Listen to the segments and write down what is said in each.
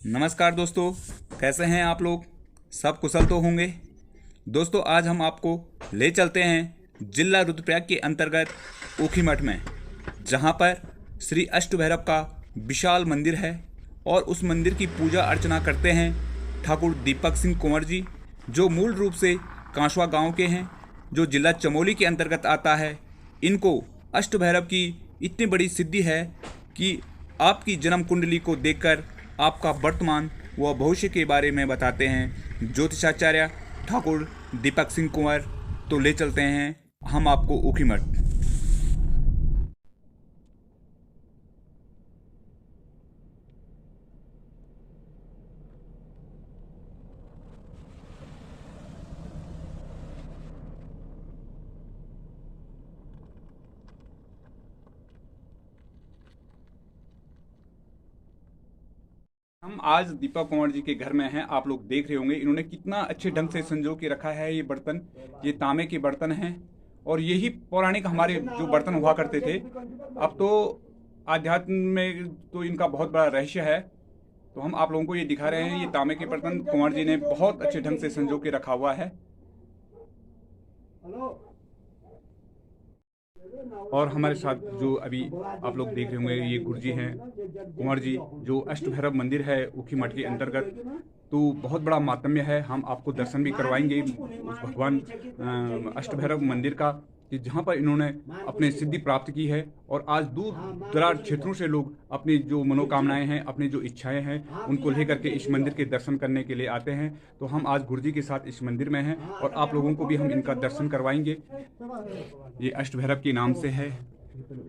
नमस्कार दोस्तों, कैसे हैं आप लोग। सब कुशल तो होंगे। दोस्तों, आज हम आपको ले चलते हैं जिला रुद्रप्रयाग के अंतर्गत ऊखीमठ में, जहां पर श्री अष्टभैरव का विशाल मंदिर है और उस मंदिर की पूजा अर्चना करते हैं ठाकुर दीपक सिंह कुंवर जी, जो मूल रूप से कांसवा गांव के हैं, जो जिला चमोली के अंतर्गत आता है। इनको अष्टभैरव की इतनी बड़ी सिद्धि है कि आपकी जन्म कुंडली को देखकर आपका वर्तमान व भविष्य के बारे में बताते हैं ज्योतिषाचार्य ठाकुर दीपक सिंह कुंवर। तो ले चलते हैं हम आपको ऊखीमठ। हम आज दीपक कुंवर जी के घर में हैं। आप लोग देख रहे होंगे इन्होंने कितना अच्छे ढंग से संजो के रखा है। ये बर्तन, ये तांबे के बर्तन हैं और यही पौराणिक हमारे जो बर्तन हुआ करते थे। अब तो आध्यात्म में तो इनका बहुत बड़ा रहस्य है। तो हम आप लोगों को ये दिखा रहे हैं। ये तांबे के बर्तन कुंवर जी ने बहुत अच्छे ढंग से संजो के रखा हुआ है। और हमारे साथ जो अभी आप लोग देख रहे होंगे, ये गुरुजी हैं कुंवर जी, जो अष्टभैरव मंदिर है ऊखीमठ के अंतर्गत। तो बहुत बड़ा मातम्य है। हम आपको दर्शन भी करवाएंगे उस भगवान अष्टभैरव मंदिर का, कि जहाँ पर इन्होंने अपने सिद्धि प्राप्त की है। और आज दूर दराज क्षेत्रों से लोग अपनी जो मनोकामनाएं हैं, अपनी जो इच्छाएं हैं, उनको लेकर के इस मंदिर के दर्शन करने के लिए आते हैं। तो हम आज गुरुजी के साथ इस मंदिर में हैं और आप लोगों को भी हम इनका दर्शन करवाएंगे। ये अष्टभैरव के नाम से है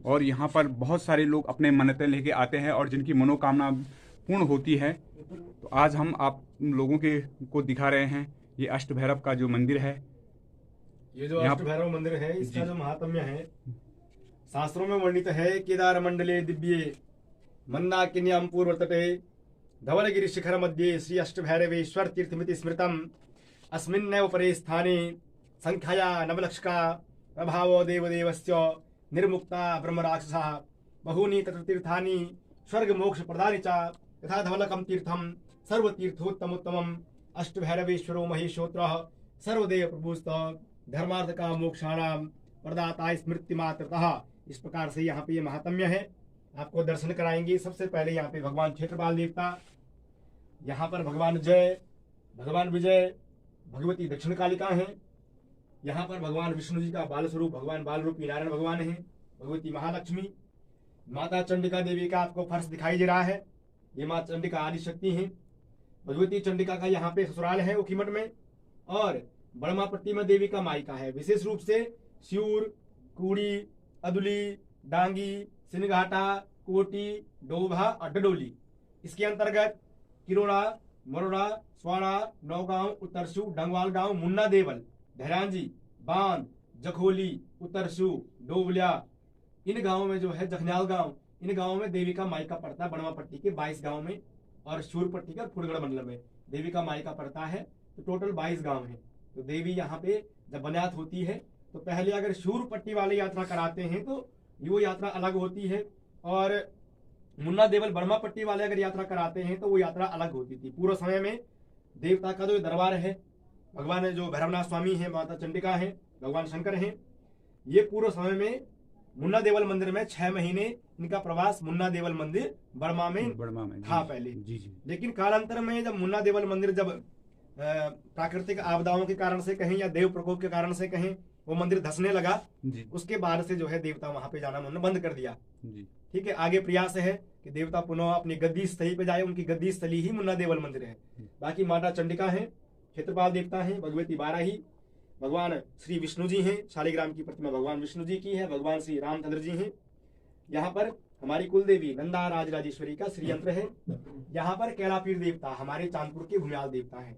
और यहाँ पर बहुत सारे लोग अपने मन्नतें लेके आते हैं और जिनकी मनोकामना पूर्ण होती है। तो आज हम आप लोगों के को दिखा रहे हैं ये अष्टभैरव का जो मंदिर है। ये जो अष्टभैरव मंदिर है, इसका जो महात्म्य है, शास्त्रों में वर्णित है। केदार मंडले दिव्ये मंदाकिन्याम पूर्व तटे धवलगिरि शिखर मध्ये श्री अष्टभैरवेश्वर तीर्थमिति स्मृतम अस्मिन्नेव परे स्थाने संख्याया नवलक्षका प्रभावो देवदेवस्य निर्मुक्ता ब्रह्मराक्षसा बहूनि तत्र तीर्थानि स्वर्ग मोक्ष प्रदानि च यथा धवलकं तीर्थम सर्वतीर्थोत्तमोत्तमम् अष्टभैरवेश्वरो महेशोत्रः सर्वदेव प्रभुस्तः धर्मार्थ का मोक्षाणाम प्रदाता स्मृति मात्रतः। इस प्रकार से यहाँ पे ये महात्म्य है। आपको दर्शन कराएंगे। सबसे पहले यहाँ पे भगवान क्षेत्रपाल देवता, यहाँ पर भगवान जय, भगवान विजय, भगवती दक्षिण कालिका है। यहाँ पर भगवान विष्णु जी का बाल स्वरूप भगवान बाल रूपी नारायण भगवान है। भगवती महालक्ष्मी, माता चंडिका देवी का आपको फर्श दिखाई दे रहा है। ये माँ चंडिका आदि शक्ति है। भगवती चंडिका का यहाँ पे ससुराल है ऊखीमठ में। और बड़मापट्टी में देवी का मायका है। विशेष रूप से स्यूर, कूड़ी, अदुली, डांगी, सिनघाटा, कोटी, डोभा और डडोली, इसके अंतर्गत किरोड़ा, मरोड़ा, स्वाड़ा, नौगांव, उत्तरसू, डंगवाल गांव, मुन्ना देवल, धैरांजी, बांध, जखोली, उत्तरसू, डोबलिया, इन गांवों में जो है जखन्याल गांव, इन गांवों में देवी का मायका पड़ता है। बड़मापट्टी के 22 गांव में और सूरपट्टी का फुटगढ़ मंडल में देवी का मायका पड़ता है। तो टोटल 22 गांव है। तो देवी यहाँ पे जब बनियात होती है तो पहले अगर शूर पट्टी वाले यात्रा कराते हैं तो वो यात्रा अलग होती है, और मुन्ना देवल बर्मा पट्टी वाले अगर यात्रा कराते हैं तो वो यात्रा अलग होती थी। पूर्व समय में देवता का जो दरबार है, भगवान जो भैरवनाथ स्वामी है, माता चंडिका है, भगवान शंकर हैं, ये पूर्व समय में मुन्ना देवल मंदिर में 6 महीने इनका प्रवास मुन्ना देवल मंदिर बर्मा में था पहले। लेकिन कालांतर में जब मुन्ना देवल मंदिर जब प्राकृतिक आपदाओं के कारण से कहें या देव प्रकोप के कारण से कहें वो मंदिर धंसने लगा, उसके बाद से जो है देवता वहां पे जाना उन्होंने बंद कर दिया। ठीक है, आगे प्रयास है कि देवता पुनः अपनी गद्दी स्थली पे जाए। उनकी गद्दी स्थली ही मुन्ना देवल मंदिर है। बाकी माता चंडिका है, क्षेत्रपाल देवता है, भगवती बाराही, भगवान श्री विष्णु जी हैं। शालिग्राम की प्रतिमा भगवान विष्णु जी की है। भगवान श्री रामचंद्र जी हैं। यहाँ पर हमारी कुल देवी नंदा राजराजेश्वरी का श्री यंत्र है। यहाँ पर कैलापीर देवता हमारे चांदपुर के भूमियाल देवता है।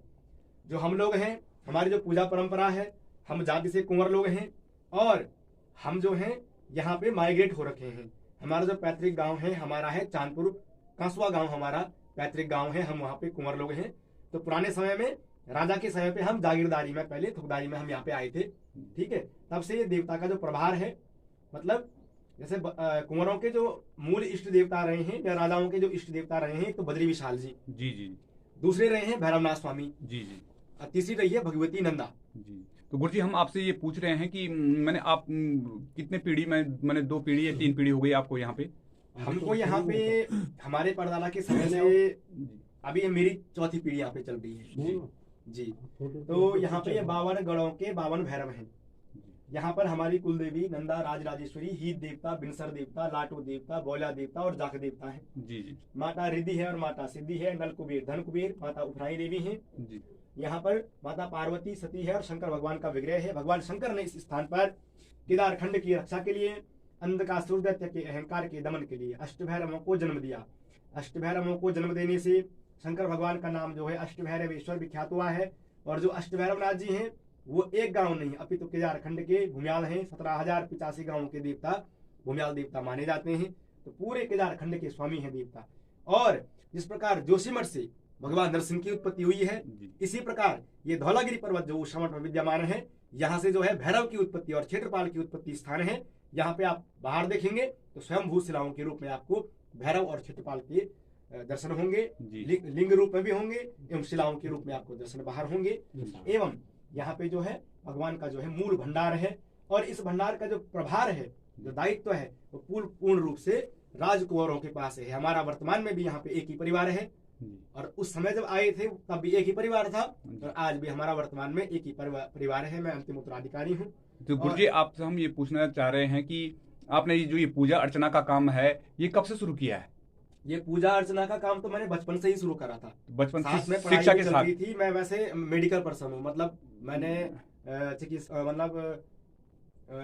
जो हम लोग हैं, हमारी जो पूजा परंपरा है, हम जाति से कुंवर लोग हैं और हम जो हैं यहाँ पे माइग्रेट हो रखे हैं। हमारा जो पैतृक गांव है हमारा है चांदपुर, कांसवा गांव हमारा पैतृक गांव है। हम वहाँ पे कुंवर लोग हैं। तो पुराने समय में राजा के समय पे हम जागीरदारी में, पहले थुकदारी में हम यहाँ पे आए थे। ठीक है, तब से ये देवता का जो प्रभार है, मतलब जैसे कुंवरों के जो मूल इष्ट देवता रहे हैं या राजाओं के जो इष्ट देवता रहे हैं, एक तो बद्री विशाल जी, जी। दूसरे रहे हैं भैरवनाथ स्वामी, जी। और तीसरी रही है भगवती नंदा। जी। तो गुरुजी हम आपसे ये पूछ रहे हैं कि मैंने आप कितने पीढ़ी में, मैंने 2 पीढ़ी या 3 पीढ़ी हो गई आपको यहाँ पे? हमको यहाँ पे हमारे परदादा के समय से अभी मेरी 4थी पीढ़ी यहाँ पे चल रही है जी। तो यहाँ पे ये 52 गढ़ों के 52 भैरव हैं। यहाँ पर हमारी कुलदेवी नंदा, राजराजेश्वरी, हीत देवता, बिनसर देवता, लाटू देवता, बोला देवता और जाक देवता है जी। माता रिद्धि है और माता सिद्धि है, नल कुबेर धन कुबेर, माता उफराई देवी है जी। यहाँ पर माता पार्वती सती है और शंकर भगवान का विग्रह है। भगवान शंकर ने इस स्थान पर केदार खंड की रक्षा के लिए, अंधकासुर दैत्य के अहंकार के दमन के लिए अष्टभैरवों को जन्म दिया। अष्टभैरवों को जन्म देने से शंकर भगवान का नाम जो है अष्टभैरवेश्वर विख्यात हुआ है। और जो अष्टभैरवनाथ जी हैं वो एक गांव नहीं अपितु केदार खंड के भूम्याल हैं। 17,085 गांवों के देवता भूम्याल देवता माने जाते हैं। तो पूरे केदार खंड के स्वामी हैं देवता। और जिस प्रकार जोशीमठ से भगवान नरसिंह की उत्पत्ति हुई है, इसी प्रकार ये धौलागिरी पर्वत जो उषामठ में विद्यमान है, यहाँ से जो है भैरव की उत्पत्ति और क्षेत्रपाल की उत्पत्ति स्थान है। यहाँ पे आप बाहर देखेंगे तो स्वयंभू शिलाओं के रूप में आपको भैरव और क्षेत्रपाल के दर्शन होंगे, लिंग रूप में भी होंगे एवं शिलाओं के रूप में आपको दर्शन बाहर होंगे। एवं यहाँ पे जो है भगवान का जो है मूल भंडार है और इस भंडार का जो प्रभार है, जो दायित्व है, वो पूर्ण रूप से राजकुंवरों के पास है। हमारा वर्तमान में भी यहाँ पे एक ही परिवार है और उस समय जब आए थे तब भी एक ही परिवार था और आज भी हमारा वर्तमान में एक ही परिवार है। मैं अंतिम उत्तराधिकारी हूँ। तो गुरुजी आपसे हम ये पूछना चाह रहे हैं कि आपने ये पूजा अर्चना का काम है ये कब से शुरू किया है? ये पूजा अर्चना का काम तो मैंने बचपन से ही शुरू करा था। बचपन से शिक्षा के साथ थी। मैं वैसे मेडिकल पर्सन हूँ, मतलब मैंने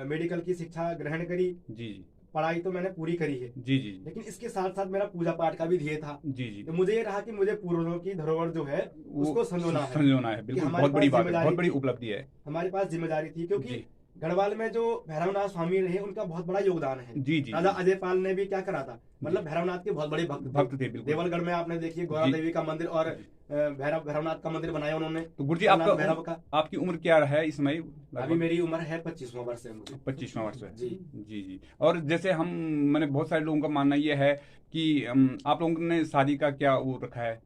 मेडिकल की शिक्षा ग्रहण करी जी। पढ़ाई तो मैंने पूरी करी है जी। लेकिन इसके साथ साथ मेरा पूजा पाठ का भी ध्येय था जी। तो मुझे ये रहा कि मुझे पूर्वजों की धरोहर जो है उसको संजोना है। बिल्कुल बहुत बड़ी बात है, बहुत बड़ी उपलब्धि है। हमारे पास जिम्मेदारी थी क्योंकि गढ़वाल में जो भैरवनाथ स्वामी रहे उनका बहुत बड़ा योगदान है जी। राजा अजयपाल ने भी क्या करा था, मतलब भैरवनाथ के बहुत बड़े भक्त थे। देवलगढ़ में आपने देखिए गौरा देवी का मंदिर और भैरवनाथ का मंदिर बनाया उन्होंने। तो गुरुजी आपकी उम्र क्या है इस समय? अभी मेरी उम्र है 25वां वर्ष है। 25वां वर्ष है जी। और जैसे मैंने बहुत सारे लोगों का मानना ये है कि आप लोगों ने शादी का क्या वो रखा है?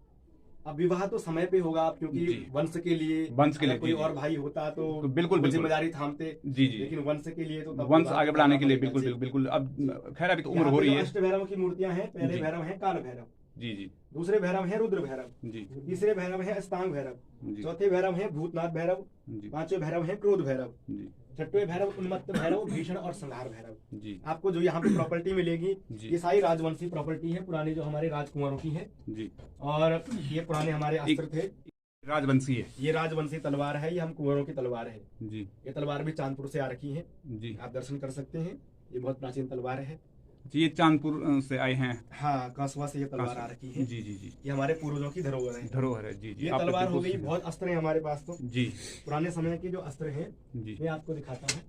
अब विवाह तो समय पे होगा क्योंकि वंश के लिए कोई और भाई होता तो बिल्कुल जिम्मेदारी थामते जी। लेकिन वंश के लिए तो वंश आगे बढ़ाने के लिए बिल्कुल। अब खैर अभी तो उम्र हो रही है। अष्ट भैरव की मूर्तियां हैं। पहले भैरव हैं काल भैरव जी। दूसरे भैरव हैं रुद्र भैरव जी। तीसरे भैरव हैं अस्तांग भैरव। चौथे भैरव हैं भूतनाथ भैरव। पांचवें भैरव हैं क्रोध भैरव। छठवें भैरव उन्मत्त भैरव, भीषण और संहार भैरव जी। आपको जो यहाँ पे प्रॉपर्टी मिलेगी ये सारी राजवंशी प्रॉपर्टी है, पुरानी जो हमारे राजकुमारों की है जी। और ये पुराने हमारे अस्त्र थे, राजवंशी है। ये राजवंशी तलवार है, ये हम कुंवरों की तलवार है जी। ये तलवार भी चांदपुर से आ रखी है जी, आप दर्शन कर सकते हैं। ये बहुत प्राचीन तलवार है जी। ये चांदपुर से आए हैं। हाँ, कांसवा से ये तलवार आ रखी है जी। ये हमारे पूर्वजों की धरोहर है जी। ये तलवार हो गई। बहुत अस्त्र हैं हमारे पास तो जी, पुराने समय के जो अस्त्र हैं जी, मैं आपको दिखाता हूँ।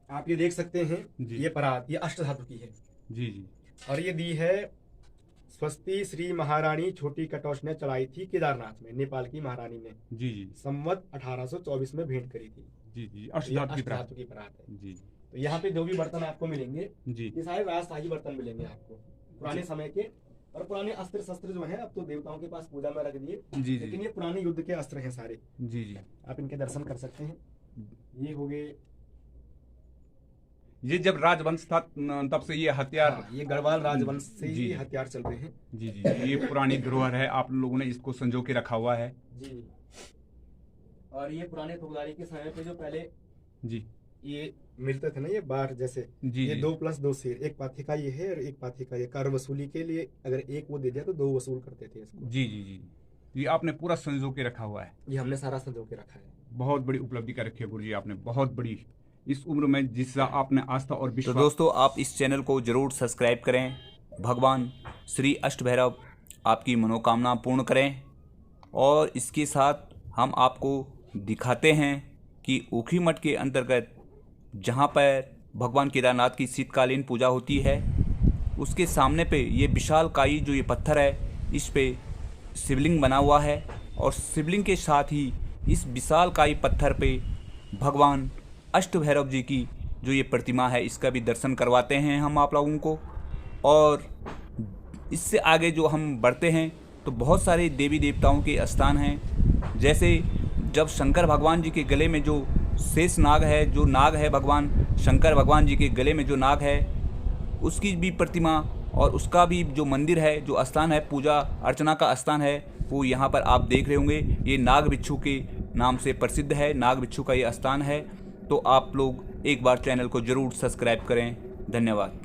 आप ये देख सकते हैं ये परात, ये अष्ट धातु की है जी। और ये दी है स्वस्ति श्री महारानी छोटी कटौश ने चढ़ाई थी केदारनाथ में, नेपाल की महारानी ने जी। संवत 1824 में भेंट करी थी जी। अष्ट धातु की परात है जी। तो यहाँ पे जो भी बर्तन आपको मिलेंगे जी, ये सारे राजशाही बर्तन मिलेंगे आपको पुराने समय के। और पुराने अस्त्र शस्त्र जो हैं अब तो देवताओं के पास पूजा में रख दिए जी। लेकिन ये पुराने युद्ध के अस्त्र हैं सारे जी। आप इनके दर्शन कर सकते हैं। ये हो गए, ये जब राजवंश था तब से ये हथियार, ये गढ़वाल राजवंश से ये हथियार चल रहे हैं जी। ये पुरानी धरोहर है, आप लोगों ने इसको संजो के रखा हुआ है जी। और ये पुराने ठोकदारी के समय पे जो पहले जी ये मिलते थे ना, ये बार जैसे जी, ये 2+2 शेर, एक पाथी का ये है और एक पाथी का ये, कर वसूली के लिए अगर एक वो दे दिया तो 2 वसूल करते थे इसको जी। ये आपने पूरा संजो के रखा हुआ है? ये हमने सारा संजो के रखा है। बहुत बड़ी उपलब्धि कर रखी है गुरुजी आपने, बहुत बड़ी। इस उम्र में जिसका आपने आस्था और विश्वास। तो दोस्तों आप इस चैनल को जरूर सब्सक्राइब करें। भगवान श्री अष्ट भैरव आपकी मनोकामना पूर्ण करें। और इसके साथ हम आपको दिखाते हैं कि ऊखी मठ के अंतर्गत जहाँ पर भगवान केदारनाथ की शीतकालीन पूजा होती है उसके सामने पे ये विशाल काई जो ये पत्थर है, इस पे शिवलिंग बना हुआ है। और शिवलिंग के साथ ही इस विशाल काई पत्थर पे भगवान अष्ट भैरव जी की जो ये प्रतिमा है इसका भी दर्शन करवाते हैं हम आप लोगों को। और इससे आगे जो हम बढ़ते हैं तो बहुत सारे देवी देवताओं के स्थान हैं। जैसे जब शंकर भगवान जी के गले में जो शेष नाग है, जो नाग है भगवान शंकर भगवान जी के गले में जो नाग है, उसकी भी प्रतिमा और उसका भी जो मंदिर है, जो स्थान है, पूजा अर्चना का स्थान है, वो यहाँ पर आप देख रहे होंगे। ये नाग बिच्छू के नाम से प्रसिद्ध है, नाग बिच्छू का ये स्थान है। तो आप लोग एक बार चैनल को ज़रूर सब्सक्राइब करें। धन्यवाद।